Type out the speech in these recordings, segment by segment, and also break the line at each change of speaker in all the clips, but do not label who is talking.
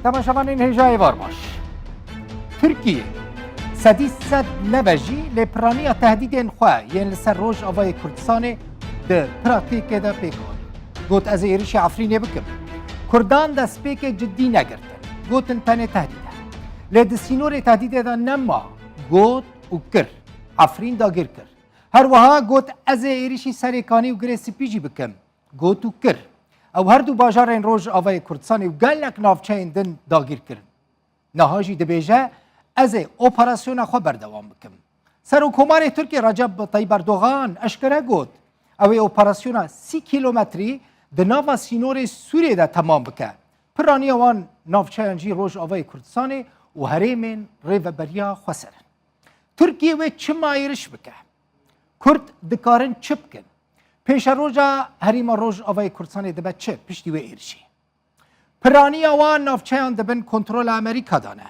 تماشاوانین هجای وارماش ترکیه سدیست نبجی لپرانی تهدیدین خواه ین لسر روش آوای کردستان ده پراتیک ده پیکان گوت از ایریش عفرینه بکم کردان ده سپیک جدی نگرتن گوتن تنه تهدیده لید سینور تهدیده ده نما گوت و کر عفرین دا گر کر هر وها گوت از ایریشی سریکانی و گره سپیجی بکم گوت و کر او هر دو باجارین روش آوای کردستانی و گلک نافچین دن داگیر کرن نهاجی دبیجه از اپراسیون خو بردوام بکم سر حکومت ترکیه رجب طیب اردوغان اشکره گوت او اپراسیون 30 کیلومتری د ناوا سینور سوریه ده تمام بکه پرانی وان نافچینجی روش آوای کردستانی و هریمین ریو بریا خسرن ترکیه و چه مایرش بکه کرد دکارن چه بکن پیش روزا هریم روز آوای کردستان دبه چه پشتی و ایرشی پرانی آوان نافچهان دبن کنترل امریکا دانه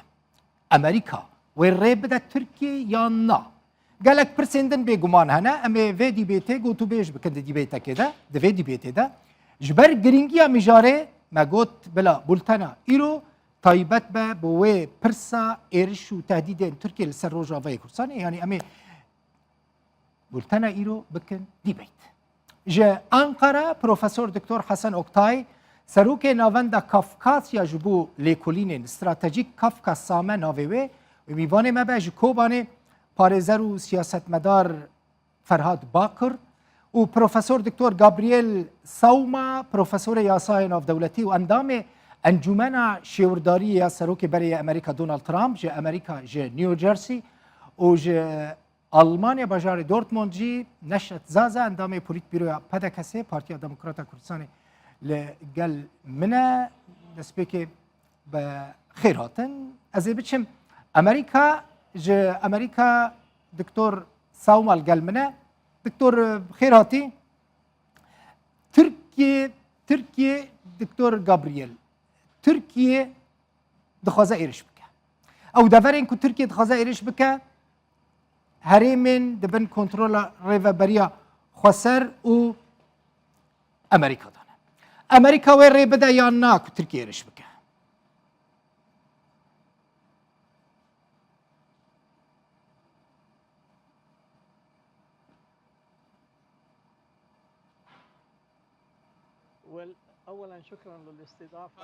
امریکا و ری بده ترکیه یا نه گلک پرسندن بگمان هنه اما وی دیبیته گو تو بیش بکنده دیبیته که ده دوی دیبیته ده جبر گرینگی مجاره مگوت بلا بولتنا ایرو تایبت به بوی پرسا ایرش و تهدید ترکیه لسر روز آوای کردستان یعنی اما بولتنا ایرو بکن دیبیت جه انقره پروفسور دکتر حسن اکتای سروک ناوند کافکاسیا جبو لیکولین استراتژیک کافکاس سامه ناویوه و میوانه مبه جکوبانه پارزر و سیاستمدار فرهاد باکر و پروفسور دکتر گابریل ساوما پروفسور یاسای ناو دولتی و اندام انجمن شیورداری یا سروک برای امریکا دونالد ترامپ جه امریکا جه نیوجرسی و جه آلمانیا بازار دورتموند جی نشت زازه اندام پولیت بیروی پدکسه پارتیا دموکراتا کردستان لگل منه دسپیک به خیر هاتن از بچم امریکا دکتر ساومال گل منه دکتر خیر هاتی ترکیه دکتر گابریل ترکیه دخوازه ایرش بکه او دفرین که ترکیه دخوازه ایرش بکه هریمن دبن کنترل ریو بریا خسر و امریکا دانه امریکا و ری بده یا نه که ترکیه رش بکه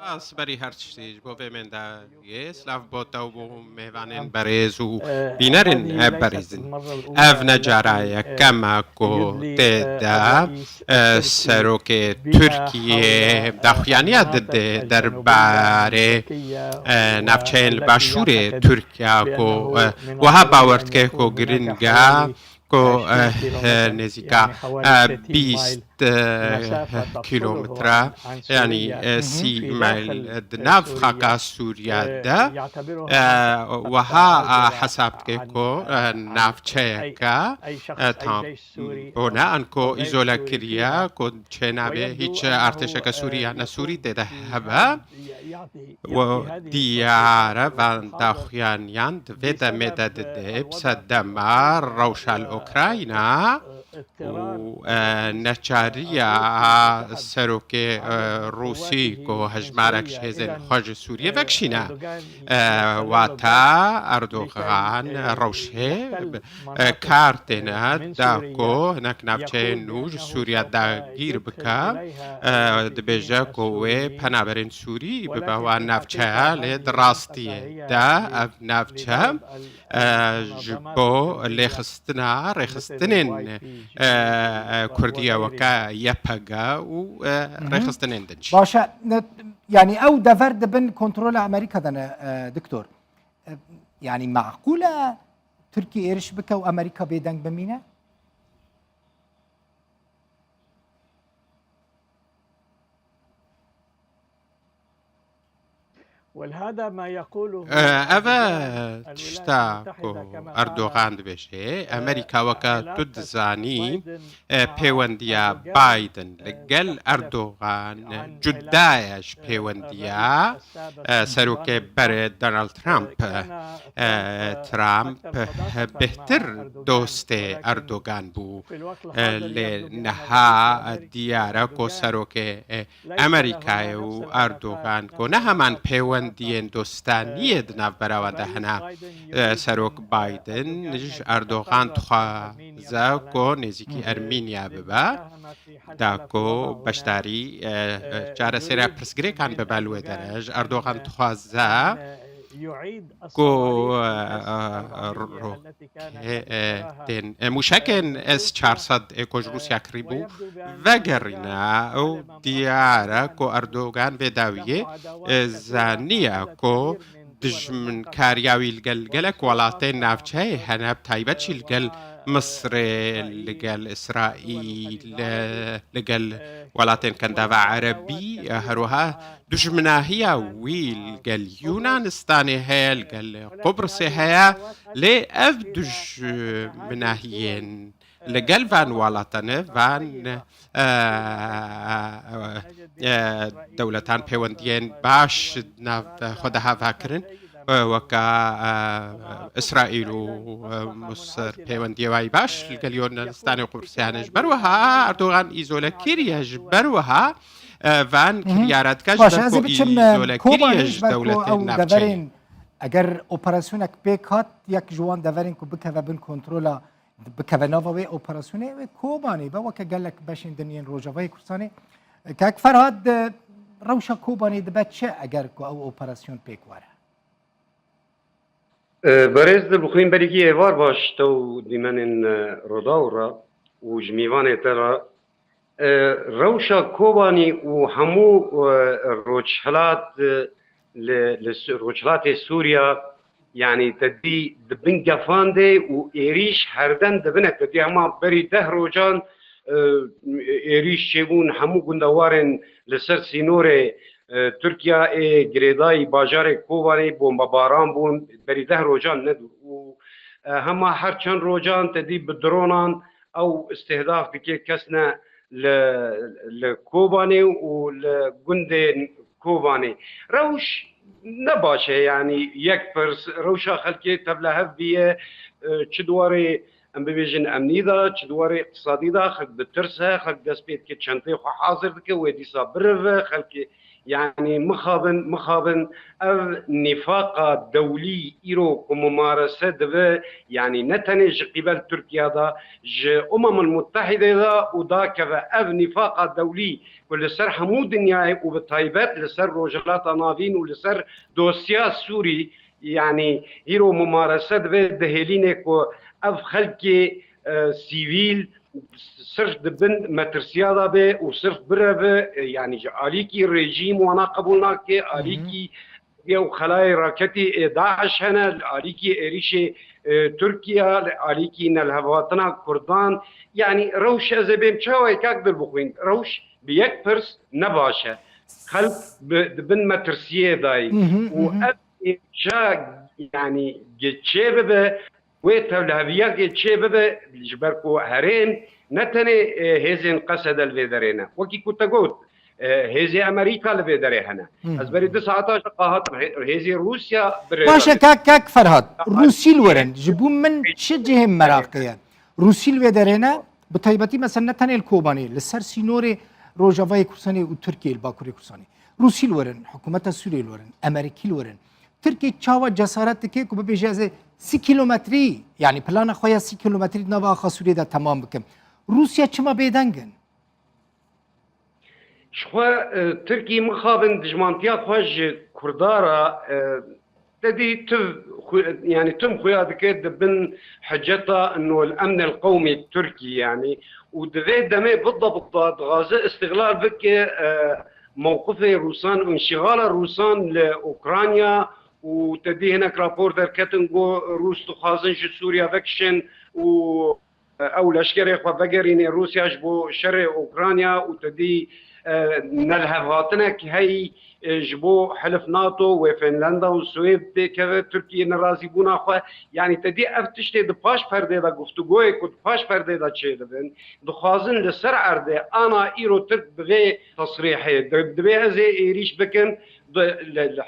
از برای هر چیزی با من در اسلاف با تو با میوانن بریزو بینرین بریزن اف نجارای کم کو تدا سروک ترکیه دخیانیت در باره نفچین باشور ترکیه کو و ها باورد که کو گرینگا کو نزدیکا 20 کیلومتر یعنی 30 میل دناف خاک سوریه ده و ها حساب که کو نافچه که تام بونه انکو ایزولا کریا کو چه نبی هیچ ارتش که سوریه نسوری ده هوا و دیاره و داخیانیان دوید مدد ده بسدمار روشال اوکراینا و نچاریا سروک روسی کو هجمارک شهزن خارج سوریه وکشینا و تا اردوغان روشه کارتنا داکو هنک نفچه نوج سوریه داگیر بکا دبیجه کوه پنابرین سوری بباوان نفچه لید راستیه دا اف نفچه جبو رخستنین کردیه وکا یپگا و رخستنین دنج
باشه یعنی او دفر دبن کنترل امریکا دانه دکتور یعنی معقوله ترکیه ایرش بکه و امریکا بیدنگ بمینه
اوه تشتا اردوغان بشه امریکا وکا تدزانی پیوندیا بایدن لگل اردوغان جدایش پیوندیا سروک بر دونالد ترامپ بهتر دوست اردوغان بو لنها دیاره کو سروک امریکای و اردوغان کو نه همان پیوند پەیوەندیên دۆستانیە دناو بەراوەدا هەنا سەرۆک بايدن نژ ئەردۆغان دخوازە کۆ نێزیکی ئەرمینیا ببە داکۆ بەشداری جارە سێرا پرسگرێکان ببەلوێ دەرەژ ئەردۆغان دخوازە كو موشكن S-400 ايكوج روسيا كريبو وگرنا او ديارة كو اردوغان بداوية زانية كو دجمن كارياوي الگلگلك ولاتين نافچه هنب تايبتشي الگل مصر لقال إسرائيل لقال ولاتين كان دافع عربي هروها دجمنا هي ويل قال يونانستاني هي قال قبرص هي لي أف دجمنا هيين لقال فان ولاتين فان دولتان بيوندين باش خدها فاكرن وكا إسرائيل ومصر بيوندي واي باش اليونانستاني وقبرصيانج بروها أردوغان إيزولا كيرياج بروها فان كريارات كاش بركو إيزولا كيرياج دولة نافچه
اگر اپراسیونک بیکات یک جوان دورین کو بکوه بن کنترولا بکوه ناوه اپراسیونه و کوبانی با وکه گلک بشین دنین روجاوه کورسانی که اک فرهاد روشا کوبانی دبت چه اگر کو او اپراسیون بیکواره
برز بخوين بريكي ايوار باش تو ديمانن روداورا وجميوان ترى روشا كوباني وهمو روشلات روشلات سوريا يعني تدي دبن جافاندي وإيريش هردن دبنك تدي هما بري ده روجان إيريش شيبون همو قندوارن لسر سينوري تركيا جريداي باجار كوباني بومبا باران بون بري ده روجان ندو هما هرچن روجان تدي بدرونان او استهداف بكي كسنا لكوباني ولجند كوباني روش نباشه يعني يكبرس روشا خلقي تبلهف بيه چدواري ام ببيجن امني دا چدواري اقتصادي دا خلق بترسها خلق دسبيت كي چنطي خو حاضر بك ودي صابر خلقي يعني مخابن او نفاق دولي ايرو كممارسه دبه يعني نتنج قبل تركيا دا المتحده دا ودا كذا او نفاق دولي كل سر حمود دنيا وبالطيبات لسر روجلات نافين ولسر دوسيا سوري يعني ايرو ممارسه دبه دهلينكو او خلقي سيفيل صرف دبن مترسيادا به وصرف بره به يعني عليكي الرجيم وانا قبولنا كي عليكي يو خلايا راكتي داعش هنا عليكي اريشي تركيا عليكي نالهواتنا كردان يعني روش ازبيم شاوي كاكدر بخوين روش بيك برس نباشه خلق دبن مترسياداي واب جا يعني جتشي به ويتولهبياك تشيبه جبركو هرين نتني هزين قصد الفيدرينا وكي كنت قلت هزي امريكا الفيدرينا ازبري 19 قاهات هزي روسيا
باشا كاك فرهاد روسي الورن جبون من شجهم مراقيا روسي الفيدرينا بطيبتي مثلا نتني الكوباني لسر سينوري روجافاي كورساني وتركيا الباكوري كورساني روسي الورن حكومة سوريا الورن امريكي الورن تركيا تشاوا جسارت كي كو بيجازي 30 كيلومتري يعني بلانا خويا 30 كيلومتري نوا خاصوري دا تمام بكم روسيا چما بيدنگن
شخوا تركي مخابن دجمانتيات خوش كردارا تدي يعني تم خويا دكيت بن حجتها انه الامن القومي التركي يعني ودفيت دمي بالضبط غازة استغلال بك موقف روسان وانشغال الروسان لاوكرانيا وتدي هناك رابور در كتنجو روس تخازن جو سوريا فكشن و او لشكري خو بغرين روسيا جبو شر اوكرانيا وتدي نلهفاتنا كي هي جبو حلف ناتو وفنلندا والسويد كذا تركيا نرازي بونا خو يعني تدي افتشتي دباش فرده دا گفتگوي كنت باش فرده دا تشيدن دخازن لسر عرده انا ايرو ترك بغي تصريحي دبي ازي ايريش بكن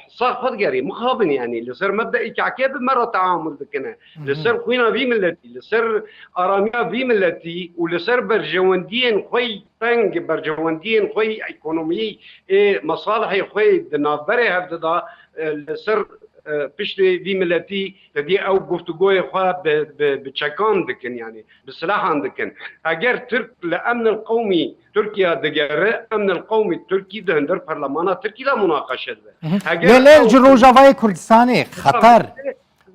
صاحب جاري مخابن يعني لسر مبدأ كعكيب مرة تعامل بكنا لسر خوينا بي ملتي لسر أراميا بي ملتي ولسر برجواندين خوي تنج برجواندين خوي ايكونومي مصالحي خوي دنافري هفدا لسر بشتي بي ملتي لدي او گفتگوی خواه بچکان دکن يعني بسلاحان دكن اگر ترك لأمن القومي تركيا دقاره امن القومي التركي دهندر برلمانا تركي لا مناقشه
ليل جروجافاي كردستاني خطر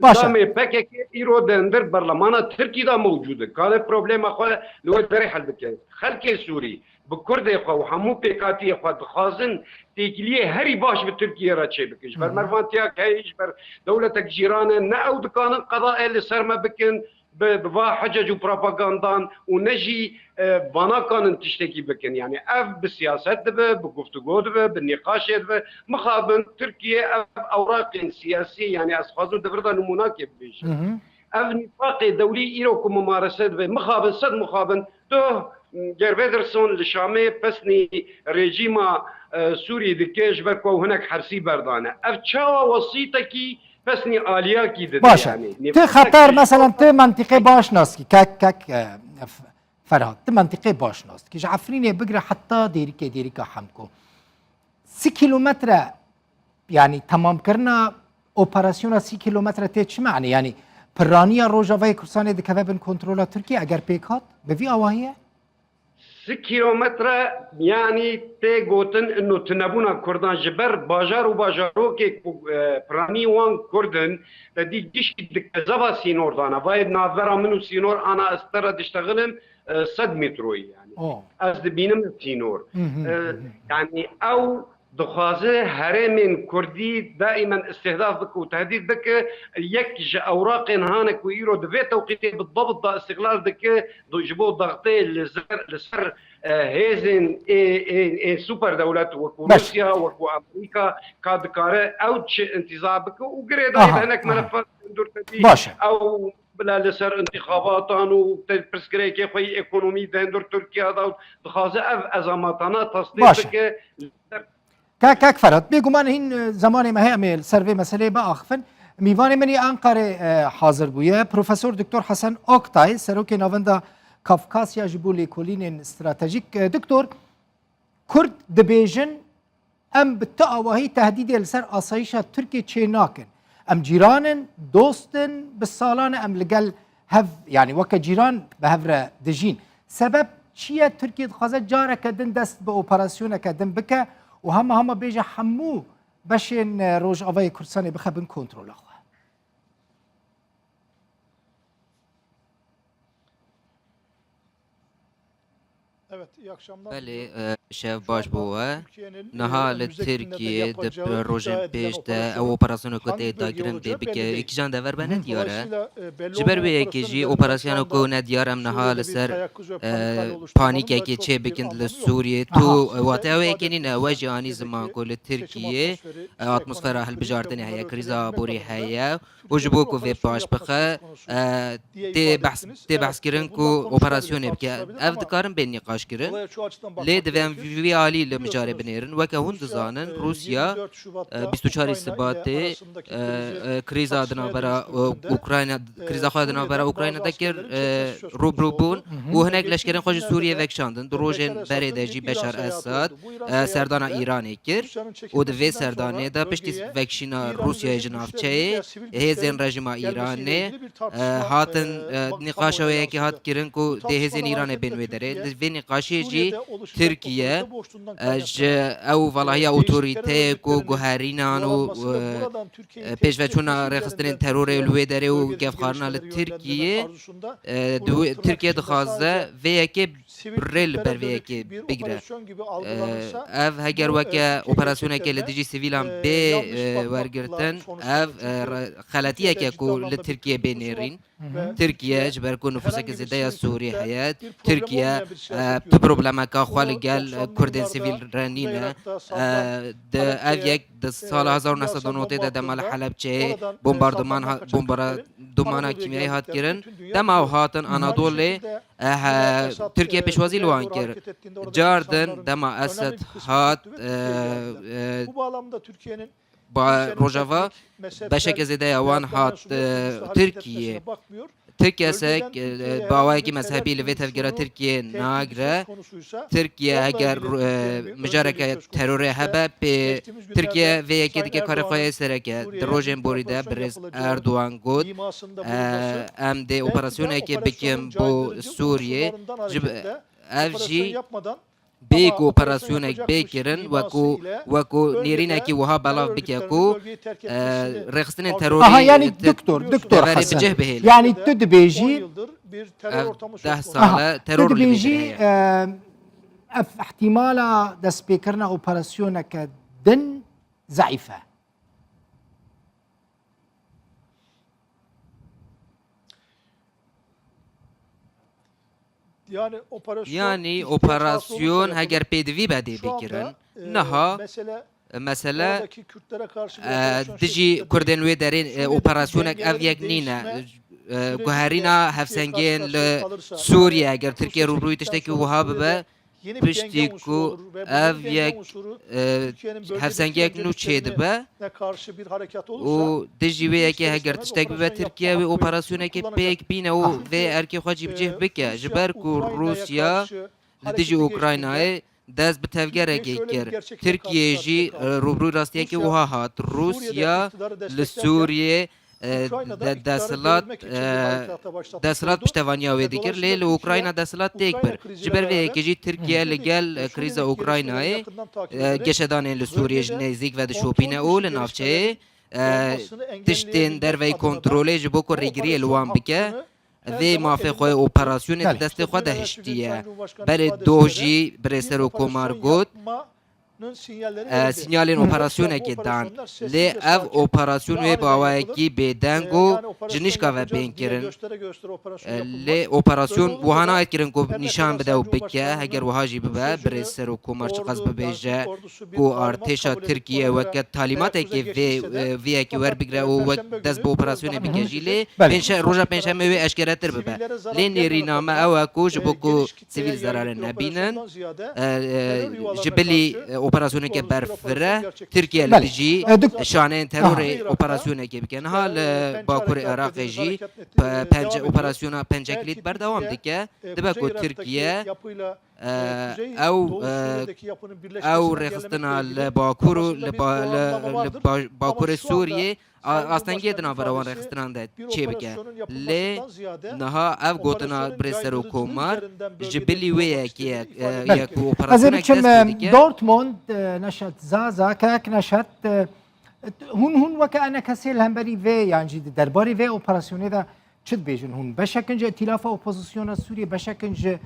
باشا PKK ايرو دهندر برلمانا تركي دا موجوده قال بروبليم اخوه لو دري حل بكن خلك سوري بكرد اخوه وحمو بيكاتي اخوه دخازن تيكليه هري باش بتركيا را تشي بكش بر مرفانتيا كايش بر دولتك جيرانه ناو دكان قضاء اللي صار ما بكن بوا حجج وبروباغاندان ونجي بانا كان تشتكي بكن يعني اف بالسياسات دبه بگفتگو دبه بالنقاش دبه مخابن تركيا اوراق سياسيه يعني اسخازو دبردا نمونه كيفش اف نفاق دولي ايرو ممارسه دبه مخابن صد مخابن تو جربيدرسون لشامي بسني ريجيما سوري دكيش بركو هناك حرسي بردانه اف تشاوا وسيطكي بسني آلياكي
باشا يعني ت خطر مثلا ت منطقه باش ناسكي كك فرهاد ت منطقه باش ناسكي جعفريني بقرا حتى ديريكا حمكو 6 كيلومتر يعني تمام كرنا اوبراسيون 6 كيلومتر تيش معني يعني برانيا روجافاي كورساني دكافه بن كنترولا تركيا اگر بيكات بفي اواهيه
6 كيلومتر يعني تي قوتن انه تنبونا كردان جبر باجار وباجارو كي براني وان كردن تدي ديش دكزابا سينور دانا بايد نافرا منو سينور انا استرد اشتغلم 100 متروي يعني از بينم سينور يعني او دخوازه هرم كردي دائما استهداف بك وتهديد بك يكج اوراق هانك ويرو دفي توقيتي بالضبط دا استغلال بك جبو ضغطي لسر هيزن سوبر دولات وكو روسيا وكو امريكا كادكاره او انتزاع بك وقريدا هناك ملفات
باشا
او بلا لسر انتخاباتان و برسكري كي خوي ايكونومي دندر تركيا دا دخوازه ازاماتانا تصديق
كاك فرد بيقومان هين زمان ما هي عمل سرفي مسألة بآخفن ميواني مني أنقرة حاضر بويا بروفيسور دكتور حسن أوكتاي سروكي نافندا كافكاسيا جبولي كولين استراتيجيك دكتور كرد دبيجن أم بالتقوى تهديد لسر أصايشة تركيا تشيناكن أم جيران دوستن بالصالان أم لقل هف يعني وكا جيران بهفرة دجين سبب شيء تركيا دخازت جارة كدن دست بأوبراسيون كدن بكا وهم بيجا حمو باشين روج آوای کردستان بخبن کنترل آخوا.
Evet, iyi akşamlar.
بله شف باش بوه نهال ترکیه دب روژن پیش ده او اپراسیونو که تی داگرم دی بکه اکیجان دور به ندیاره جبر به اکیجی اپراسیونو که ندیارم نهال سر پانیکه که چه بکند لسوریه تو واته او اکنین واجی آنی زمان کل ترکیه اتمسفره هل بجاردنی هیا کریزا بوری هیا و جبو که وی باش بخه تی بحث کرن که اپراسیونه بکه اف دکارم به نقاش کرن لی دوام وی عالی لمجاره بنیرن و که هند زانن روسیا 24 سبات کریزا دنابرا اوکراین کریزا خود دنابرا اوکراین دکر روبرو بون و هنگ لشکرین خوش سوریه وکشاندن دروژن بریدجی بشار اسد سردان ایرانی کر و دوی سردانه دا پشتی وکشینا روسیا جنافچه هزین رژیم ایرانی هاتن نقاش وی که هات کرن کو ده هزین ایرانی بینوی داره دوی نقاشی جی ترکیه او والله اوتوریته کو گوهرینان و پیشوچونا رخصتن ترور الوی داره و گفخارنا لترکیه ترکیه دخوازه و که برل بر و که بگیره اف هگر وکه اپراسیونه که لدیجی سیویلان به ورگرتن اف خلطیه که کو لترکیه بینیرین Türkiye ji ber ku nüfuseke zêde ya Sûrî heye Türkiye tu problemeka xwe li gel Kurdên sivîl re nîne di ev yek di sala 1990 de dema li Helepçeyê bombardımana kimyayî hat kirin dema ew hatin Anadolê Türkiye pêşwazî li wan kir car din dema Esed hat
Bu bağlamda Türkiye'nin
Rojava beşeke zêde ya wan hat Türkiye Türkiye sek bawayekî mezhebî li vê tevgera Türkiye nagire Türkiye eger mijareke terorê hebe pê Türkiye vê yekê dike karê xwe yê sereke di rojên borî de Birêz Erdogan got em dê operasyonekê bikin bo Sûriyê ev jî bêk operasyonek bêkirin wekû nêrînekî wiha belav bike ku rêxistinên terorî
Aha yani doktor Hasan.
bicih bihêlin.
Yani tu dibêjî
10 yıldır bir terör ortamı söz
deh
konusu.
sale teror
tu
li vê
dibêjî
heye.
ev ihtimala destpêkirina operasyoneke din zayıf e.
Yani
operasyon heger pêdivî bedê bikirin niha mesele dijî Kurdên wê derê operasyonek ev yek nîne guherîna hevsengiyên li Sûriye eger Tirkiye rûbrûyî tiştekî wiha bibe piştî ku ev yek hevsengiyek nû çê dibe û dijî wê yekê heger tiştek bibe Tirkiye wê operasyonekê pêk bîne û vê erkê xwe cî bicih bike ji ber ku Rûsya li dijî Ukraynayê dest bi tevgerekê kir Tirkiye jî rûbrû rastiyekê wiha hat Rûsya li Sûriyê desilat piştevaniya wê dikir lê li Ukrayna desilat têk bir ji ber vê yekê jî Tirkiye li gel krîza Ukraynayê geşedanên li Sûriyê ji nêzik ve dişopîne û li navçeyê tiştên derveyî kontrolê ji bo ku rêgiriyê li wan bike vê mafê xwe operasyonê di destê xwe de hiştiye berê doh jî Birêz Serokkomar got sinyalên operasyonekê dan lê ev operasyon wê bawayekî bêdeng û ji nîşka ve bên kirin lê operasyon wiha nayet kirin ku nîşan bide û bike heger wiha jî bibe Birêz Serokkomar çi qas bibêje ku artêşa Tirkiye weke talîmatekê vê yekê werbigire û wek dest bi operasyonê bike jî lê roja pênşemê wê eşkeretir bibe lê nêrîname ew e ku ji bo ku sivîl zerarê nebînin ji bilî operasyoneke berfire Tirkiye li dijî şaneyên terorê operasyonekê bike niha li Bakurê Iraqê jî operasyona Pencekilît berdewam dike dibe ku Tirkiye ew rêxistina li Bakur û li Bakurê Sûriyê astengiyê di navbera wan rêxistinan de çê bike lê niha ev gotina Birêz Serokkomar ji bilî wê yekê yek û operasyyonek dest dike
Dortmund neşet Zaza kek neşet hûn weke enek hesê li hemberî vê yan jî di derbarê vê operasyonê de çi dibêjin hûn beşekin ji îtîlafa opozisyona Sûriye beşekin ji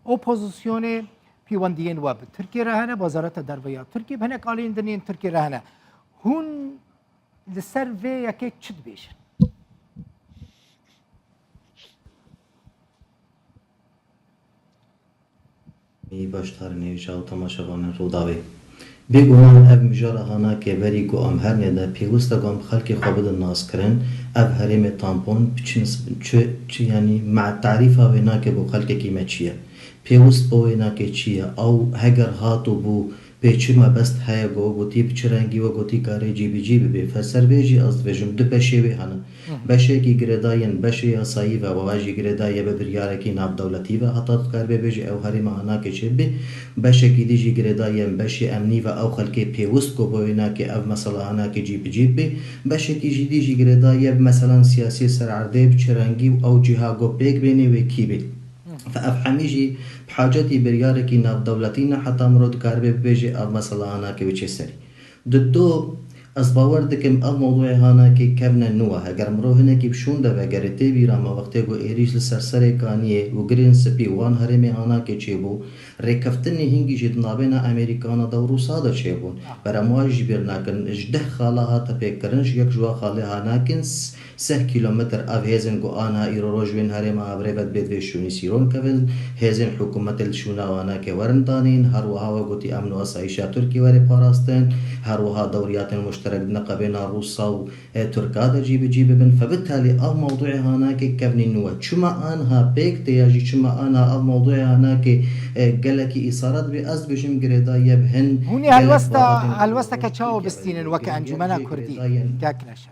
opozisyonê pîwandiyên we bi Tirkiye re hene Wezareta Derve ya Tirkiye hinek aliyên dinên Tirkiye re hene hûn li ser vê yekê çi dibêjin
باشتر نویشه و تماشاوان روداوی بگومان اف مجار هانا که بری گو ام هر نده پیوست گام خلق خوابد ناس کرن اف هریم تامپون چه یعنی مع تعریف ها وینا که بو خلق کیمه چیه پیوست بو وینا که چیه او هگر هاتو بو پیچی ما بست های گوتی بچرنگی و گوتی کاری جیبی جیبی بی فسر بیجی از وجم دو بشه وی هنه بشه کی گرداین بشه یاسایی و واجی گردای به بریاره کی ناب دولتی و حتی کار بیجی او هری معنا که چه بی بشه کی دیجی گرداین بشه امنی و او خلکی پیوست کو بوینا که او مثلا انا کی جیبی جیبی بشه کی دیجی گردای مثلا سیاسی سرعرده بچرنگی او جهه گو بیگ بینی و کی بی فافهمیجی بحاجتی بریاره کی ناب دولتی نه حتی مرود کار بیجی او مثلا انا کی چه سری دو از باور دکم اف موضوع هانا که کفنا نوه اگر مرو هنه که بشون ده وگر تیبی راما وقتی گو ایریش لسرسر کانیه و گرین سپی وان هرمی هانا که چه بو ریکفتنی هنگی جد نابینا امریکانا دا و روسا دا چه بون برا مواجی بیر ناکن اجده خاله ها تپیک کرنش یک جوا خاله ها ناکن 3 کیلومتر اف هزن گو آنها ایرو روژوین هرمی ها بریبت بید شونی سیرون کفن هزن حکومت الشونا وانا که ورندانین هر وها و گوتی امن و اسایشا ترکی وری پاراستن هر وها دوريات مشترك نقا بين روسا وتركيا جيب بن فبالتالي او موضوع هناك كفني نوع شما انها بيك تياجي شما انا او موضوع هناك قالك اصارات باز بجم غريدا يبهن
هوني هالوستا كتشاو بستين وك انجمنا كردي كاكنشت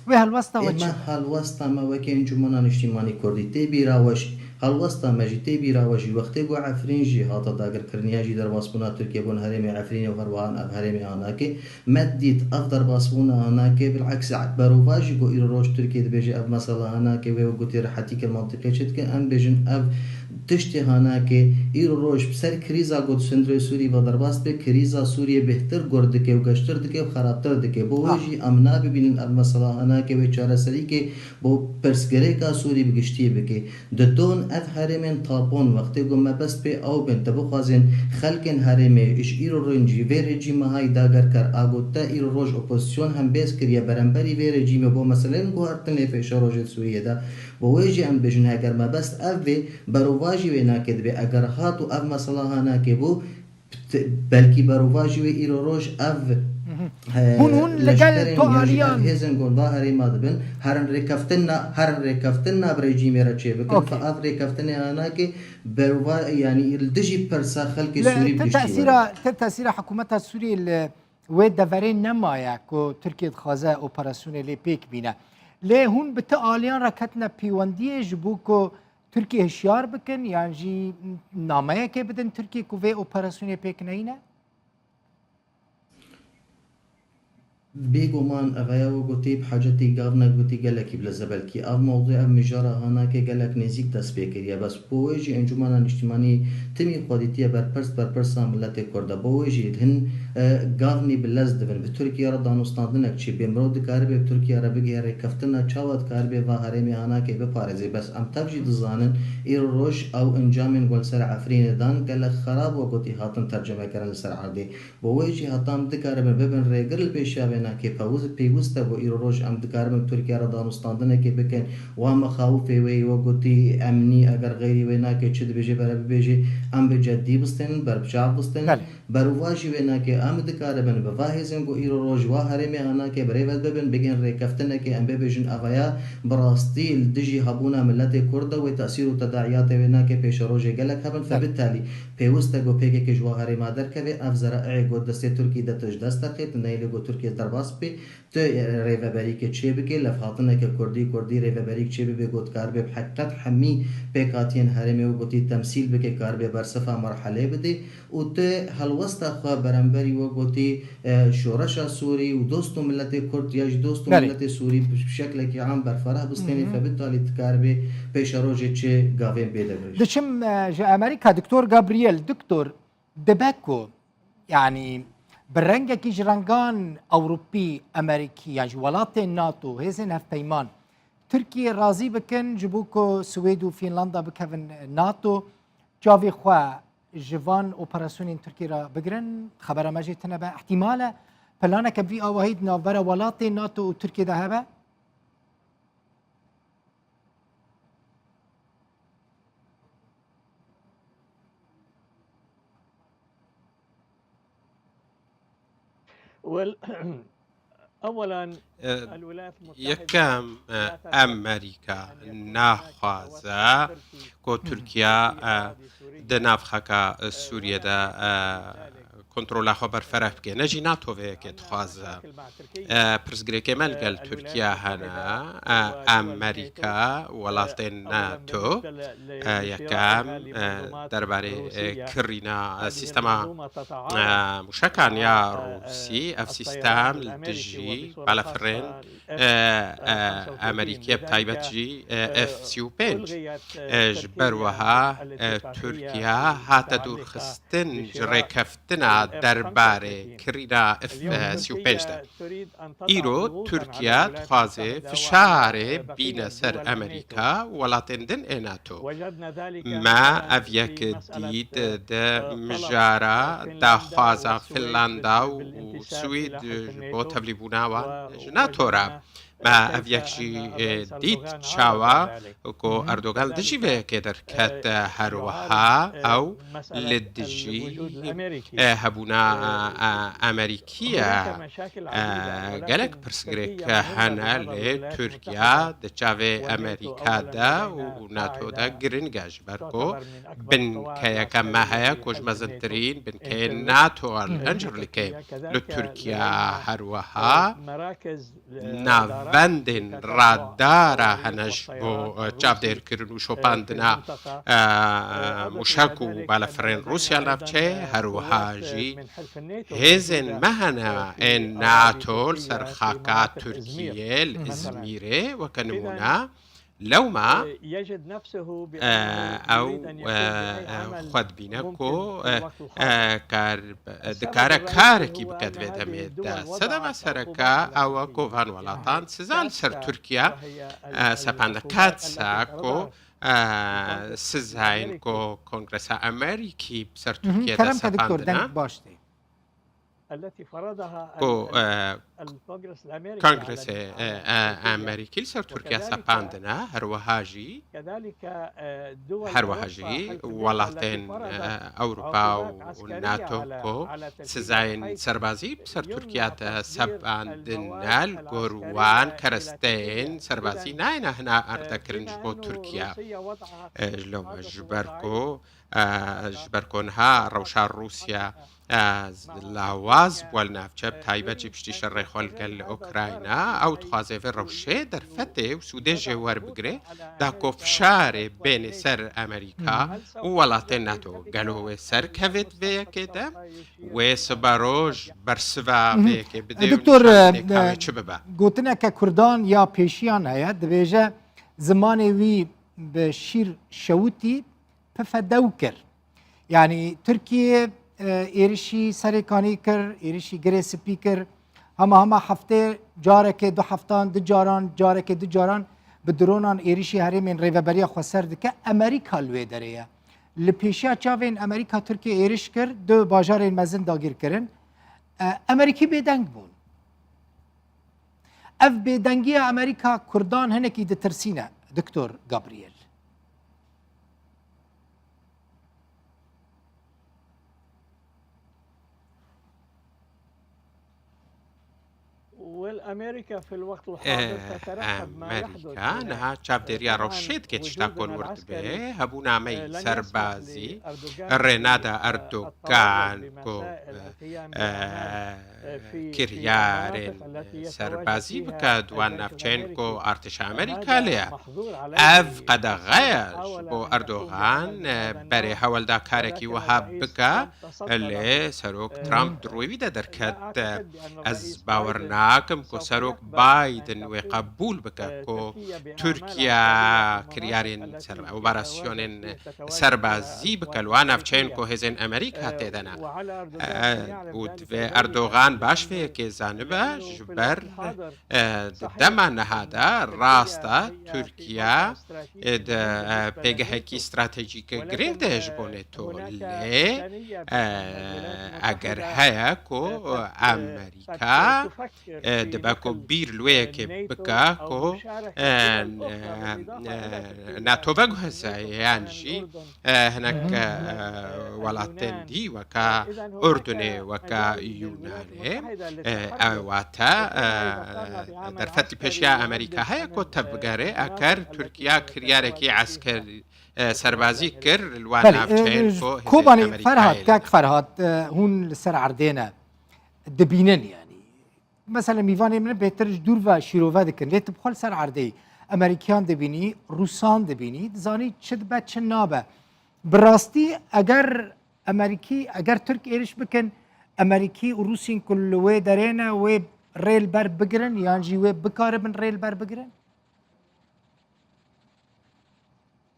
وهالوستا
ما هالوستا ما وك انجمنا اجتماعي كردي تبي راوش هالوستا مجتي براوجي وقتي بو عفرين جي هاتا داگر کرنياجي در باسبونا تركيا بون هرمي عفرين وهروان اب هرمي هناك مديت افضل باسبونا هناك بالعكس بروفاجي بو ايروش تركيا بيجي اب مثلا هناك وقتي رحتيك المنطقه شت ام بيجن اب تشتي هناك ايروش بسر كريزا قد سندري سوري و درباس به كريزا سوريا بهتر گردكه و گشتر دكه و خرابتر دكه بو وجي امنا ببينن اب مثلا هناك و چاره سري که بو پرسگري کا سوري بگشتي بكه دتون اف هرمن طابون وقتی گم بس به او بنت بخوازن خلکن هرمه اش ایرو رنجی و رژیم های داگر کر اگوتا ایرو روج اپوزیسیون هم بیس کریه برانبری و رژیم بو مثلا گوهرتن فشار روج سوریه دا بو ویجی ام بجن اگر ما بس اف برواجی و ناکد به اگر هاتو اف مثلا هانا که بو بلکی برواجی و ایرو روج اف
هون لقال تو آلیان
هزن گون ظاهری مادبن هرن رکفتنا بريجي ميرا چه بكن فاف رکفتنا انا که بروا يعني الدجي برسا خلق سوري بگشتي
تأثير حكومتها السوري ويد دفرين نمايا كو تركيا خازا اوبراسيون لي بيك بينا ليه هون بتا آلیان ركتنا بيوانديه جبوكو تركيا هشيار بكن يعني جي نامايا كي بدن تركيا كو في اوبراسيون بيك نينا
بيجومان أغايا وقتي بحاجتي قابنا قتي قالك بلزبالكي أو موضوع مجارة هناك قالك نزيك تسبيكر يا بس بوجي انجمانا اجتماعي تمي قادتيا برپرس ملت كردا بوجي هن قابني بلزدفن بتركيا ردانو ستاندنك چي بمرود كاربي بتركيا ربگي ركفتنا چاوت كاربي و هرمي هناك بپارزي بس ام تبجي دزانن اير روش او انجامن قول سر عفرين دان قالك خراب وقتي هاتن ترجمه كرن لسر عادي بوجي هاتام دكاربن ببن ريگل بيشا که پیوسته و ایرو روش ام دکارم ترکیه را دانستاندنه که بکن و هم خواهی وی و گوتی امنی اگر غیری وینا که چه بجه برای بجه ام به جدی بستن بر بچاق بستن برواجی وینا که ام دکارم به واهزن گو ایرو روش و هرمی آنا که برای ود ببن بگن ریکفتنه که ام ببجن اغایا براستی الدجی هبونا ملت کرده و تأثیر و تداعیات وینا که پیش روش گلک هبن فبالتالي پیوسته گو پیگه که جواهری مادر که او زرائع گو دسته ترکی دتش دست قیت نیلی گو ترکی درباس بی تو ریوبری که چه بگی لفاتنه که کردی ریوبری که چه بگی گوت کار به حقیقت همی پیکاتین هرمی و گوتی تمثیل بگی کار به برصفه مرحله بده و تو هلوسته خواه برانبری و گوتی شورش سوری و دوست ملت کرد یا دوست ملت سوری بشکل که عام برفرح بستنی فبالتالي کار به پیش روز چه گاوین بیده برش
دشم جا امریکا دكتور جابرييل دكتور دباكو يعني بالرنجة كي جرنجان أوروبي أمريكي يعني ولات الناتو هزن هفتيمان تركيا راضي بكن جبوكو سويد وفنلندا بكفن ناتو جافي خوا جوان اوبراسيون تركيا را بگرن خبر ما جيتنا با احتمالا فلانا كبي اوهيد نافبرا ولات الناتو وتركيا ذهبا
اولا الولايات المتحده
یکم امریکا نخوازه که ترکیه دنافخکا سوریه دا کنترل خو برفرف بکه نجی ناتو وی که تخوازه پرسگری که ملگل ترکیه هنا امریکا ولات ناتو یکم درباره کرینا سیستم مشکان یا روسی اف سیستم لدجی بالافرین امریکا بتایبت جی F-35 جبر وها ترکیه هات دور خستن جري كفتنا درباره کرینا F-35 ایرو ترکیه دخوازه فشار بین سر امریکا ولاتن دن ناتو ما اویک دید ده مجارا دخوازا فنلاندا و سوید بو تبلیبونا و ناتو را ما اویکشی دید چاوا کو اردوغان دجی و که در کت هروها او لدجی هبونا امریکیه گلک پرسگریک هنه لی ترکیه ده چاوه امریکا ده و ناتو ده گرنگاج برکو بن که یکم ماهیا کج مزنترین بن که ناتو الانجر لکه لترکیه هروها ناوندن رادارا هنش بو چاو دیر کرن و شوپاندنا مشاکو بالافرین روسیا نافچه هروها جی هزن مهنا ان ناتو سرخاكا تركيا الإزميري وكنمونا لو ما أو خد بينكو دكارا كاركي بكاد فيتاميد سدما سركا أو كوفان ولاتان سزال سر تركيا سباندكات ساكو سزاين كو كونغرس أمريكي بسر تركيا
كلام دكتور دنك باشتي
التي فرضها الكونغرس الامريكي
كونغرس امريكي سر تركيا سباندنا هروهاجي
كذلك دول
هروهاجي ولاتن اوروبا والناتو كو سزاين سربازي سر تركيا سباندنا الجوروان كرستين سربازي ناين هنا اردكرنج بو تركيا لو جبركونها روشا روسيا لاواز والنافچه تایبه چی پشتی شر خالقل اوکراینا او تخوازه و روشه در فته و سوده جوار بگره دا کفشار بین سر امریکا و ولات ناتو گلو سر کوید وی که ده و سباروش برسوا وی که بده
دکتور گوتنه که کردان یا پیشیان هیا دویجه زمان وی به شیر شوتی پفدو کر یعنی ترکیه ایرشی سرکانی کر ایرشی گره سپیکر همه هفته جاره که دو هفتان دو جاران جاره که دو جاران به درونان ایرشی هری من ریوبریا خسر دکه امریکا لوی داره لپیشیا چاوین امریکا ترکیه ایرش کر دو باجار مزن داگیر کرن امریکی بیدنگ بون اف بیدنگی امریکا کردان هنکی ده ترسینه دکتور گابریل
والأمريكا في الوقت الحاضر تترقب ما يحدث
نها چاپ دریا روشید که تشتاکون ورد به هبونا می سربازی رنادا اردوغان کو کریارن سربازی بکد و نفچین کو ارتش امریکا لیا اف قد غیش بو اردوغان بری حول دا کارکی وها بکا لی سروک ترامپ دروی دا درکت از باورناکم کو سروک بایدن و قبول بکا کو ترکیا کریارن اوبراسیون سربازی بکل و نفچین کو هزین امریکا تیدنا و اردوغان باش فيه که زانبه جبر دما نهادا راستا ترکیه پیگه هکی استراتژیک گرینگ دهش بونه تو لی اگر هیا کو امریکا دبا کو بیر لویه که بکا کو ناتو بگو هزا یعنی هناك ولاتن دي وكا أردني وكا يوناني واتا در فتي پیشیا امریکا هیا کو تبگره اکر ترکیه کریارکی عسکر سربازی کر الوان نافچین
کوبانی فرهاد كاك فرهاد هون لسر عردينا دبينن يعني مثلا ميفاني من بهترج دور و شيروفا دكن ليت بخل سر عردي امريكان دبيني روسان دبيني زاني چد با چ نابه براستي اگر امريكي اگر ترك ايرش بكن امريكي و روسين كل وي درينا وي ريل بر بگرن يعني جي وي بكار من ريل بر بگرن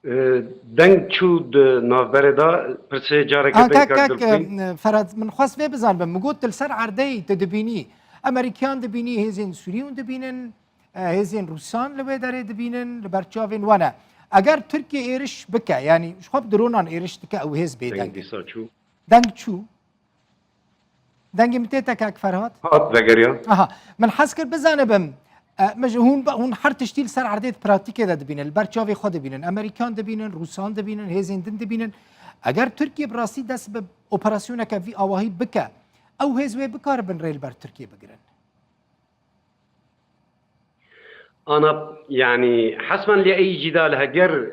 دنگ چود نافبردا پرسه جارك
كاك فرد من خاص في بزان بمقود تلسر عردي تدبيني امريكان دبيني هزين سوريون دبينن هزين روسان لبي داري دبينن لبرچاوين وانا اگر تركيا ايرش بكا يعني شو خب درونان ايرش تكا او هز بي دنگ چو دنگ متيتا كاك فرهاد
هات وگريا
من حسكر بزانه بم هون هر تشتیل سر عردیت پراتیکه ده دبینن برچاوی خود دبینن امریکان دبینن روسان دبینن هزیندن دبینن اگر ترکیه براسی دست به اپراسیونه که وی آواهی بکه او هزوی بکار بن ریل بر ترکیه بگیرن
أنا يعني حسبا لأي جدال هجر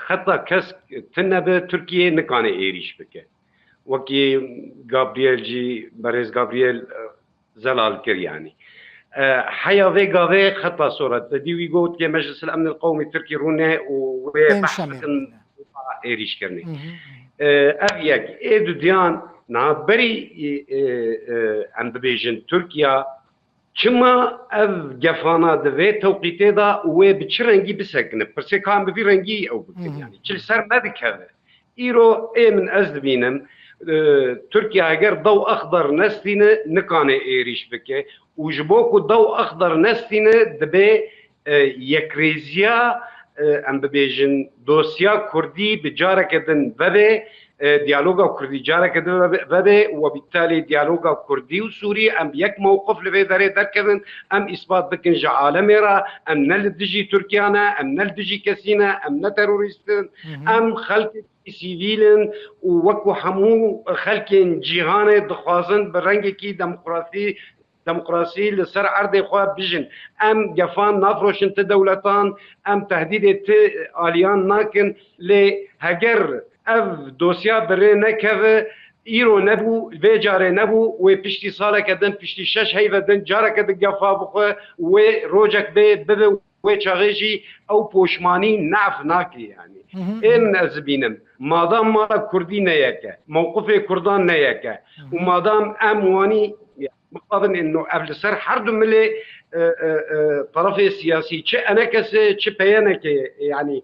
خطة كس تنبه تركيا نكاني إيريش بكه وكي غابرييل جي بريز غابرييل زلال كر يعني حيا فيغا في خطة صورة ديوي قوت كي مجلس الأمن القومي التركي رونه وبحثن إيريش كرني أبيك إيدو ديان نعبري عن بيجن تركيا كما اف جفانا دفي توقيتي دا وبتش رنجي بسكنه برسي كان بفي رنجي او بكن يعني كل سر ما ذكر ايرو اي من ازدبينم تركيا اگر ضوء اخضر نستينه نكانه ايريش بكي وجبوكو ضوء اخضر نستينه دبي يكريزيا ام ببيجن دوسيا كردي بجارك دن ببي ديالوغا كردي جارك بده وبالتالي ديالوغا كردي وسوري ام يك موقف لبي داري دركن ام اثبات بكن عالميرا ام نلدجي تركيانا ام نلدجي كسينا ام نتروريستن ام خلق سيفيلن ووكو حمو خلق جيهان دخوازن برنگي كي ديمقراطي لسر عرض خواب بيجن ام جفان نافروشن دولتان ام تهديد آليان ناكن لهجر اف دوسيا بري نكف ايرو نبو في جاري نبو و بيشتي صاله كدن بيشتي شش هيفا دن جارك دقفا بخو و روجك بي و چاغيجي او بوشماني نعف ناكي يعني ان ازبينم مادام مالا كردي نيكا موقف كردان نيكا ومادام امواني مقابل انه قبل سر حرد ملي طرف السياسي تش انا كسي تش بيانك يعني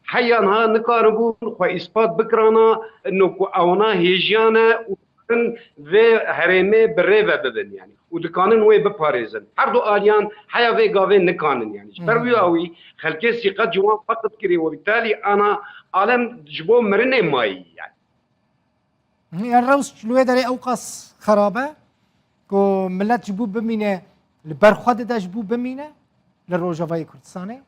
حيانا نقاربون خو اثبات بكرانا انه اونا هيجيانا وكن في هرمي بريفا بدن يعني ودكانن وي بباريزن هردو اليان حيا في غافين نكانن يعني بروياوي خلكي ثقه جوان فقط كري وبالتالي انا عالم جبو مرني ماي
يعني الروس لو داري اوقاس خرابه كو ملات جبو بمينه البرخواد دا جبو بمينه للروجافاي كردستاني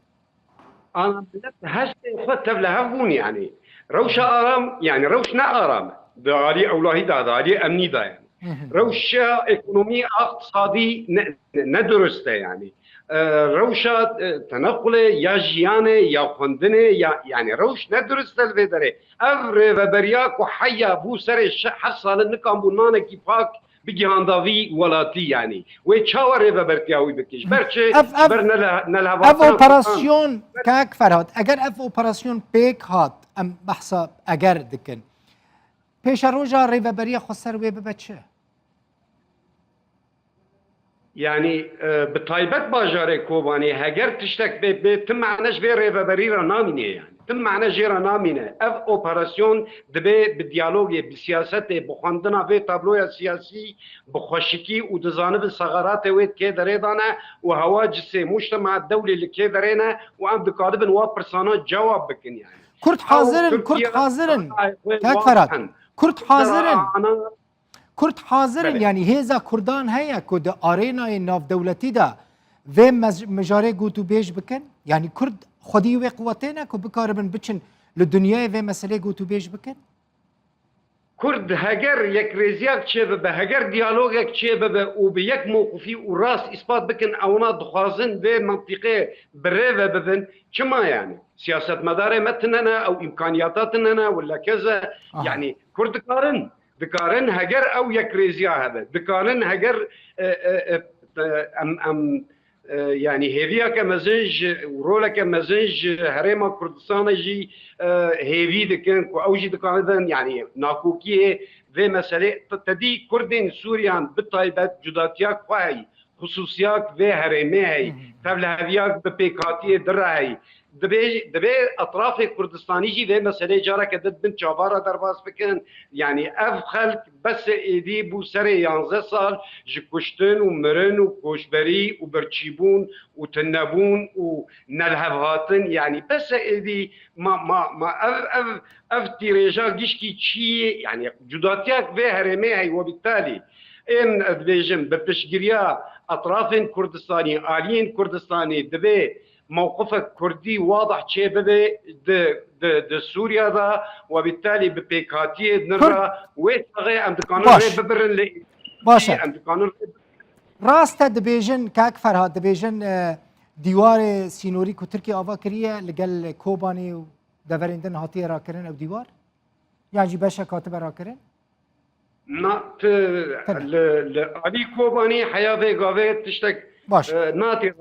أنا هشت خدت لهفون يعني روش آرام يعني روش نا آرام داري أولهي داري أمني دا يعني روش إقتصادي اقتصادي ندرسته يعني روش تنقل يا جيانه يا خندنه يعني روش ندرسته الفدري أفر وبرياك وحيا بو سر حصل نكام بنانه كيفاك بجهانداوی ولاتی يعني وچاوره و برتیاوی بکش برچه
اف اپراسیون کاک فرهاد اگر اف اپراسیون پیک هات ام بحثا اگر دکن پیش روجا ریوبری خسر وی ببچه
يعني بطايبت باجاري كوباني هجر تشتك بتم معناش في ريفابري رانامينه يعني تم معناش جيرا نامينه اف اوبراسيون دبي بالديالوج بالسياسه بخندنا في تابلو سياسي بخشكي ودزانب الثغرات ويت كي دريدانا وهواجس مجتمع الدولي اللي كي درينا وام بقارب نواب برسانات جواب بكن يعني
كرد حاضرن كاك فرات كرد حاضرن يعني هيزا كردان هيا كود ارينا ناف دولتي دا و مجاري گوتو بيش بكن يعني كرد خودي و قوتنا كو بكاربن بچن للدنيا و مسألة گوتو بيش بكن
كرد هجر يك ريزياك تشيب بهجر ديالوجك تشيب وبيك موقفي وراس اثبات بكن اونا دخازن في منطقه بريفه ببن كما يعني سياسه مدار متننا او امكانياتنا ولا كذا يعني كرد دكارن هجر او يك ريزيا هذا دكارن هجر ام يعني هيفيا كمزنج ورولا كمزنج هريما كردستان جي هيفي دكن او جي دكان يعني ناكوكيه في مساله تدي كردين سوريان بالطيبات جداتياك فاي خصوصيات في هريمي هي تبل هذياك ببيكاتيه دراي دبي اطراف كردستاني جي ذي مساله جارة كدد بنت جابارة درباس بكن يعني اف خلق بس ايدي بو سري 11 سال جكشتن ومرن وكوشبري وبرتشيبون وتنبون ونلهفهاتن يعني بس ايدي ما اف تيريجا جيشكي تشي يعني جداتيات في هرمي هي وبالتالي ان ادفيجن ببشجريا اطراف كردستاني الين كردستاني دبي موقفك كردي واضح شيء ببي د سوريا ذا وبالتالي ببيكاتيه نرى ويتغي ام دكانون ببرن لي
باشا
ام دكانون
راست دبيجن كاك فرهاد دبيجن دیوار سینوری کو ترکیه آوا کریه لگل کوبانی و دورندن هاتی را کرن او دیوار یعنی باشا کاتب را کرن
نات علي كوباني حياه غاوي تشتك
باش
ناتي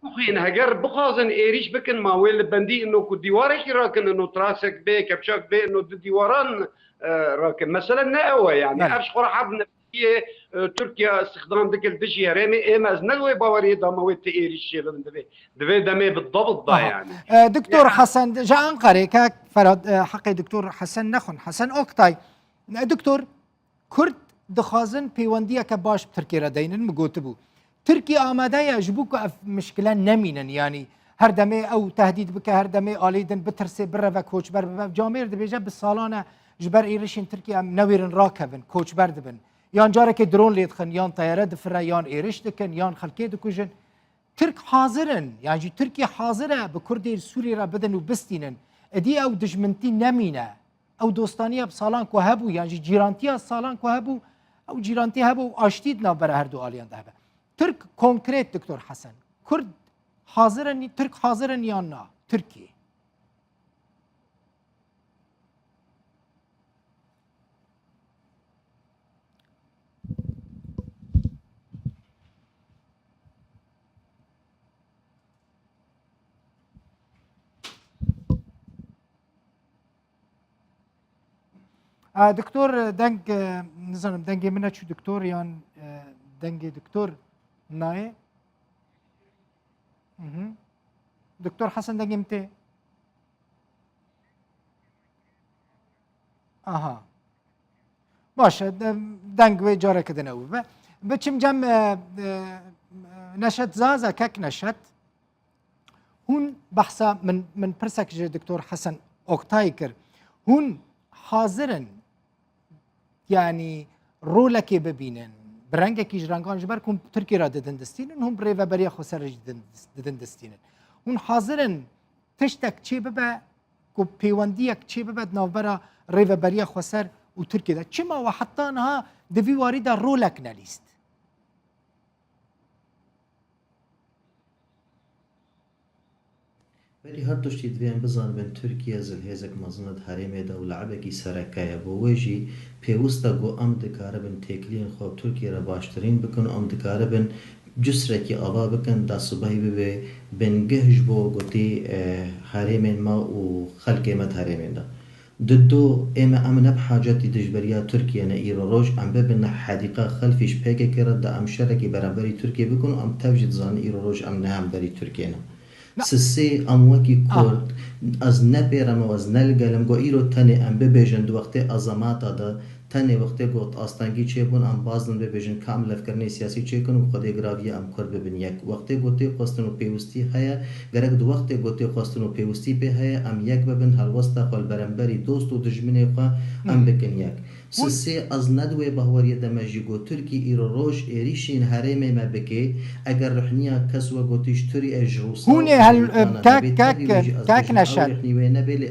بخين هجر بخازن ايريش بكن ما ويل بندي انه كديوارك راكن انه تراسك بي كبشاك بي انه ديواران راكن مثلا ناوى يعني ابش حرب نفسيه تركيا استخدام ديك الدجي رامي ايه مازنلوي باوري دامويت ايريش دبي دمي بالضبط ده يعني
دكتور حسن جاء انقري كاك فراد حقي دكتور حسن نخن حسن اوكتاي دكتور كرد دخازن بيونديا كباش بتركيا ردينن مقوتبو تركيا آماده يجبوك مشكلة نمينا يعني هر دمي او تهديد بك هر دمي آليدن بترسي برا كوچ بر جامير دبيجا بالصالانة جبر ايريشين تركيا نويرن راكبن كوچ بردبن يان جارك درون ليدخن يان طيارة دفرا يان ايريش دكن يان خلقية دكوجن ترك حاضرن يعني تركيا حاضرة بكردي سوري را بدن وبستينن ادي او دجمنتي نمينا او دوستانيه بسالان کو هبو يعني جيرانتيا سالان کو هبو او جيرانتي هبو اشتيدنا بر هر دو اليان دهبه ترك كونكريت دكتور حسن كرد حاضرن ترك حاضرن یا نه تركي دكتور دنگ نظام دنگی منه چو دكتور یان دنگی دكتور ناي دكتور حسن دنگی متى اها باشه دنگ و جاره کدن او بچم جم نشت زازا كك نشت هون بحثا من برسك دكتور حسن اوكتايكر هون حاضرن يعني رولك ببينن برنگك جرانگان جبركم تركي را ددن دستينن هم بريفا بريا خسر ددن دستينن هون حاضرن تشتك چه ببا کو پیوندیک چه ببا نوبرا ريفا بريا خسر و تركي دا چما وحتى انها دفي وارد رولك ناليست
ولی هر تشتی دویم بزن بین ترکیه زل هزک مزند حریم دا و لعبکی سرکایه بویجی پیوستا گو ام دکاره بین تکلین خواب ترکیه را باشترین بکن ام دکاره بین جسرکی آوا بکن دا صبحی ببه بین گهج بو گوتی حریم ما و خلق مت حریم دا ددو اما امن بحاجتی دجبریا ترکیه نه ایرو روش ام ببین حدیقه خلفیش پیک کرد دا ام شرکی برابری ترکیه بکن ام توجد زان ایرو روش ام نه هم بری ترکیه نه سسي اموكي كورد از نبيرم و از نلگلم گو ایرو تنه ام ببیجن دو وقت ازامات دا تنه وقت گوت آستانگی چه بون ام بازن ببیجن کامل افکرنی سیاسی چه کن و خود گراوی ام کرد ببین یک وقت گوتی خواستن و پیوستی هیا گرگ دو وقت گوتی خواستن و پیوستی به هیا ام یک ببین هر وسط خال برنبری دوست و دجمنی خوا ام بکن یک سسي از ندوه بهوری دمجی گو ترکی ایرو روش ایریشین حریم ما بکی اگر رحنیا کس و گوتیش تری اجروسا
هوني هل كاك نشد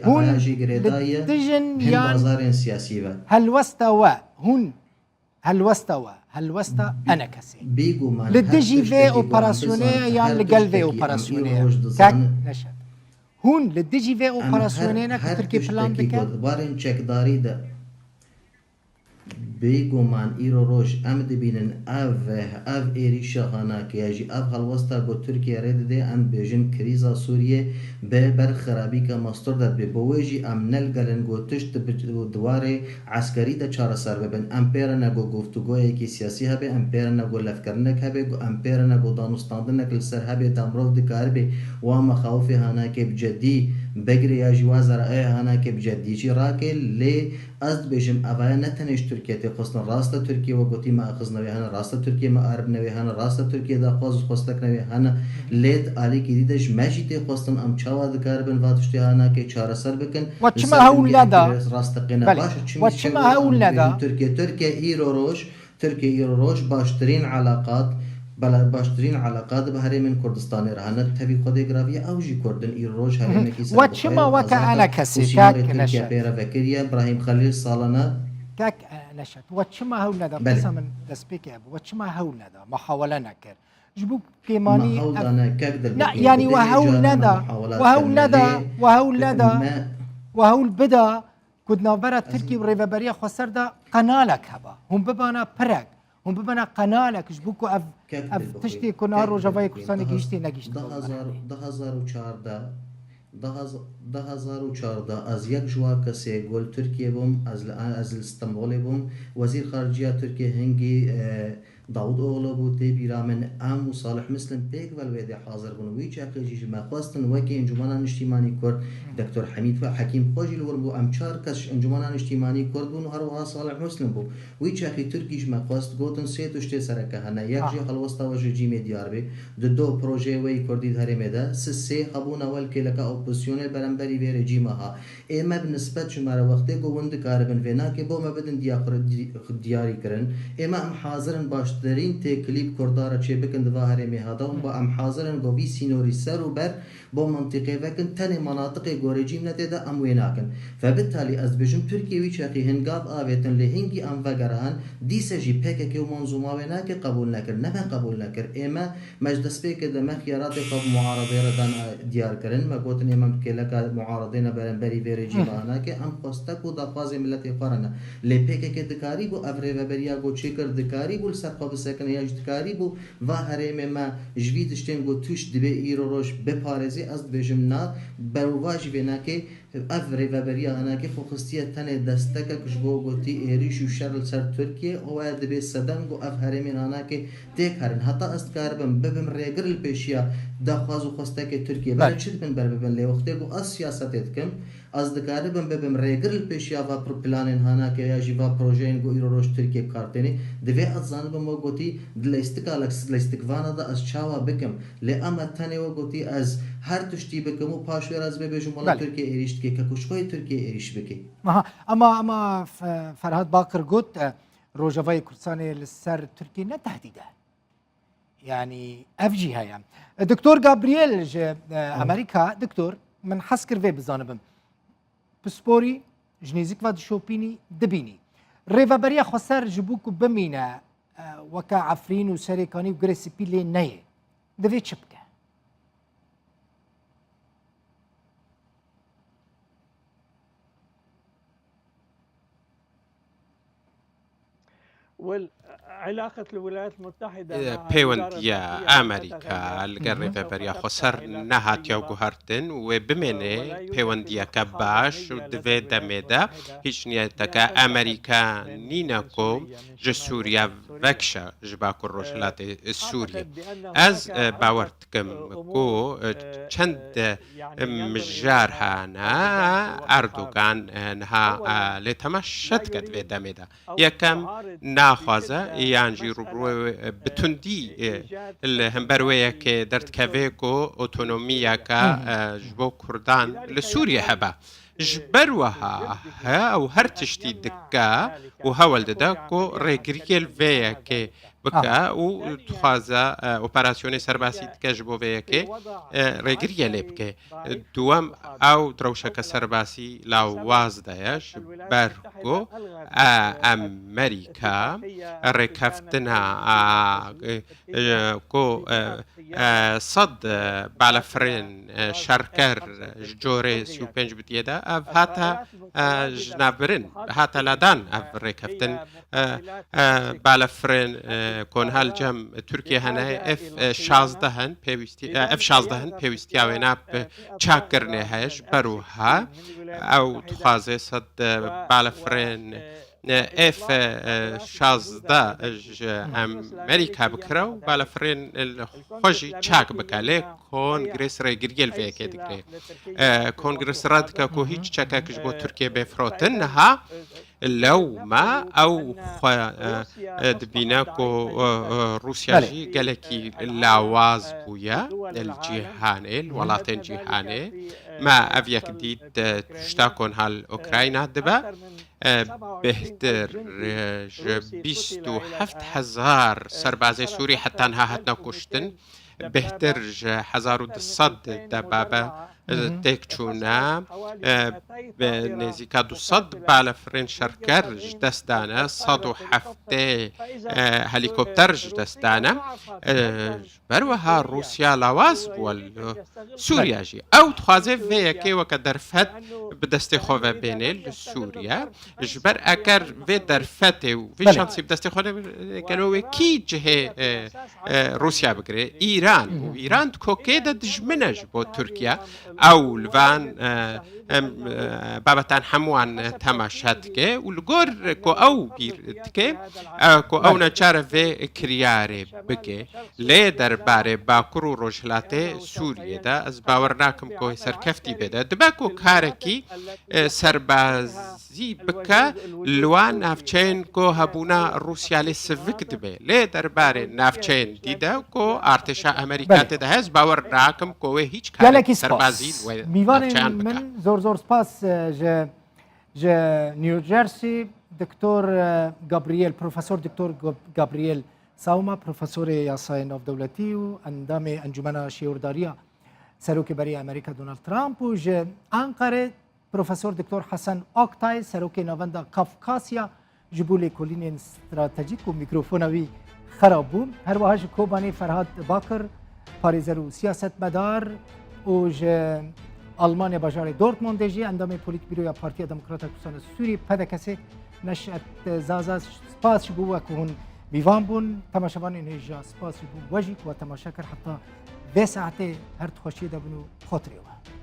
هون للدجن
بازار سياسي با
هل وستوى هون هل وستا انا كسي للدجي في اوبراسيوني يعني لقل في اوبراسيوني كاك نشد هون للدجي في اوبراسيوني تركي بلان بك
بارن چك داري ده بيگومان ایرو روش ام دبینن اف ایریشا هانا که یجی اف هلوستا گو ترکیه رد ده ام بیجن کریزا سوریه به بر خرابی که مستور داد به بویجی ام نلگلن گو تشت دواره عسکری ده چار سر ببن ام پیرنا گو گفتگوی که سیاسی هبه ام پیرنا گو لفکرنک هبه ام پیرنا گو دانستاندنک لسر هبه دامروف دکار به و مخاوف هانا که بجدی بگری یجی وازر ای هانا که بجدی چی راکل لی از بیشم اوایه نتنش ترکیه خواستن راست ترکیه و گوتی ما اخذ نوی هن راست ترکیه ما عرب نوی هن راست ترکیه دا خواستک نوی هن لید آلی که دیدش ماشی تی خواستن ام چاوا دکار بن واتشتی هانا که چاره سر بکن
و چما هول ندا
راست قینا باش
و چما هول ندا
ترکیه ایرو روش باشترین علاقات باشترین علاقات به هرم کردستان رهانت تبی خود گراوی اوجی کردن ایروج هرم کی
و چما وک انا کسی کاک نشد
پیرا وکریه ابراهیم خلیل سالانه
کاک نشد و چما هول ندا قسم من دسپیک ابو و چما هول ندا محاوله نکر جبوك كيماني لا يعني وهول بدا كدنا برا تركي وريفابريا خسر دا قنالك هبا هم ببانا برق هم ببانا قنالك جبوكو اف تشتي كنا روجافاي كرساني گيشتي نگيشتي
2014 از یک جوا کسی گل ترکیه بوم از استانبول بوم وزیر خارجیه ترکیه هنگی داود اوغلو بود بیرا من ام و صالح مسلم پیک والویده حاضر بون وی چاقی جیش ما خواستن وکی انجمنان اجتماعی کرد دکتر حمید و حکیم خوجی لور بو ام چار کس انجمنان اجتماعی کرد بون هر وها صالح مسلم بو وی چاقی ترکیش ما خواست گوتن سه تشته سرکه هنا یک جی خلوستا و جیم دیار بی دو پروژه وی کردید هرمه ده سه هبون اول که لک اپوزیسیون برانبری به رژیم ها اما بالنسبه شماره وقتی گوند کاربن وینا که بو ما بدن دیاری کرن اما ام حاضرن باش درين تكليب كردارة شيء بكن ظاهر مهادهم بأم حاضرن قبي سينوري سر وبر بو منطقة وكن تاني مناطق جورجيم نتدا أم ويناكن فبالتالي أزبجم تركيا ويشاقي هنقاب آويتن لهنجي أم وقرهن دي سجي بيكا كيو منظومة ويناكي قبول نكر نما قبول نكر إما مجلس بيكا دم خيارات قب معارضة ردان ديار كرن ما قوتن إمام كلك معارضين برنبري بيرجيم هناك أم قستك ودفاز ملتي قرنا لبيكا كدكاري بو أفري وبريا قو تشيكر دكاري بو السرقة بسكن يجدكاري بو وهرم ما جويدشتين قو توش دبي إيرو روش بپارزي از بجمنا برواج بيناكي افري وبريا هناكي فوقستيه تاني دستك كشبو قوتي ايريش وشرل سر تركيا او دبي صدام قو افهرمين هناكي تيك هرن حتى استكاربن ببم ريگر البيشيا دخوازو خستك تركيا بلا چد بن بربن لي وقتي قو اس سياستتكم از دكاربن ببم ريگر البيشيا و پلانن هناكي يا جيوا بروجين قو ايرو روش تركيا كارتني دبي ازان بمو قوتي دلستكوانا دا از چاوا بكم لأما تاني وقوتي از هر تشتی بکم و پاشور از ببیجم مال ترکیه ایریشت که کشکوی ترکیه ایریش بکی.
اما فرهاد باقر قلت روجافای کردستان لسر ترکیه نه تهدیده. يعني افجي هيا دكتور جابرييل امريكا دكتور من حسكر في بزانبم بسبوري جنيزيك فاد شوبيني دبيني ريفا بريا خسر جبوك بمينا وكا عفرين وسريكاني وغريسيبي لي نيه دفي تشبكه
علاقة الولايات المتحدة
پەیوەندیە ئەمریکا لەگەڵ ڕێڤەبەریا خۆسەر نەهاتیا و گوهارتن و بمێنێ پەیوەندیەکە باش و دوێ دەمێدا هیچ نیەتەکە ئەمریکا نینەکۆ ji سووریا vekşa ji Bakur Rojhilatê Sûriyê. Ez bawer dikim ku çend mijar hene Erdogan niha lê temaşe dike vê demê de. Yekem naxwaze yan jî bi tundî li hember wê yekê derdikeve ku otonomiyeke ji bo Kurdan li Sûriyê hebe. ji ber wiha ew her tiştî dike û hewl dide ku rêgiriyê vê yekê بکە و توخوازە ئۆپەراسیۆنی سەرباسی دیکە ji بۆ vêyekê rêgiriye lê bike. دووەم ئەو درەوشەکە سەرباسی لاوازدایە ji ber ku ئەمریکا ڕێکەفتنە ku سەد بالەفرێن شەرکەر ji جۆرê 35 bitiyê ev hate ji navbirin hate ladan ev rêkeftin بالەفرێن کۆنهال جەم تورکیە هەنایە F16 هەن F16 هەن پێویستیا وێنا چاکردنێ هەیەش بەروها ئەو توخوازێ سەد بالەفرێن F16 ئەمریکا بکرە و بالەفرێن خۆشی چاک بکە لێ کۆنگرێس ڕێگریە vêyekê dikirê کۆنگرس ڕادکە کو هیچ چەکەکش بۆ تورکیە بێفرۆتن نەها لەوما ئەو دبینە کۆ رووسیاژی گەلێکی لاواز بووە جیهانێ وڵاتێن جیهانێ ما ئەv یەک دیت شتا کۆنهال ئۆکراینە دبە بهتر 27,000 سەربازەی سووری حتانها هاتنە کوشتن بهتر 1,200 دەبابە تێکچوونە نێزیکە 200 بالەفرێن شەرکەر دەستدانە 170 هەلیکۆپتەر دەستدانە بەروەها رووسیا لاواز بووە سووریاژی ئەو توخوازێ vêyekê وەکە دەرفەت بidestê xwe vebênê li Sûriye ji ber eger vê derfetê û vê şansî bidestê xwe gelowê kî cihê Rûsya bigire İran û İran kokê de dijmin e ji bo Tirkiye ew li van babetan hemûwan temaşe dike û li gor ku ew bîr dike ku ew neçare vê kiryarê bike lê derbarê Bakur û Rojhilatê Sûriyê de ez bawer nakim ku serkeftî bêde dibe ku karekî سەربازی بکە لوان ناوچەین کۆ هەبوونا رووسیا لێ سڤک دبێ لێ دەربارێ ناوچەین دیدە کۆ ئارتێشا ئەمریکا تێدا هەست باوەڕ ناکەم کۆوێ هیچ
گەلێکی
سەربازی
میوانێن من زۆر سپاس ji New Jersey دکتۆر گابریێل پرۆفەسۆر دکتۆر گابریێل ساوما پرۆفەسۆرê یاسایê navdewletî û endamê encumena şêwردariya سەرۆکê berî ئەمریکا دۆنالد ترامپ û ji Ankarê پرۆفەسۆر دکتۆر حەسەن ئاکتای سەرۆکê navenda Kafkasya ji bo lêkolînên stratejîk û mîkrofona wî xerab bû herwiha ji Kobanê Ferhat Bakir parêzer û siyasetmedar û ji Almanya bajarê Dortmundê jî endamê polîtbîroya Partiya Demokrata Kurdistana Sûriyê pedekesê Neşet Zaza spas ji bo we ku hûn mîvan bûn temaşevanên hêja spas ji bo we jî ku we temaşe kir heta vê saetê her dixweşiyê de bûn û xotirê we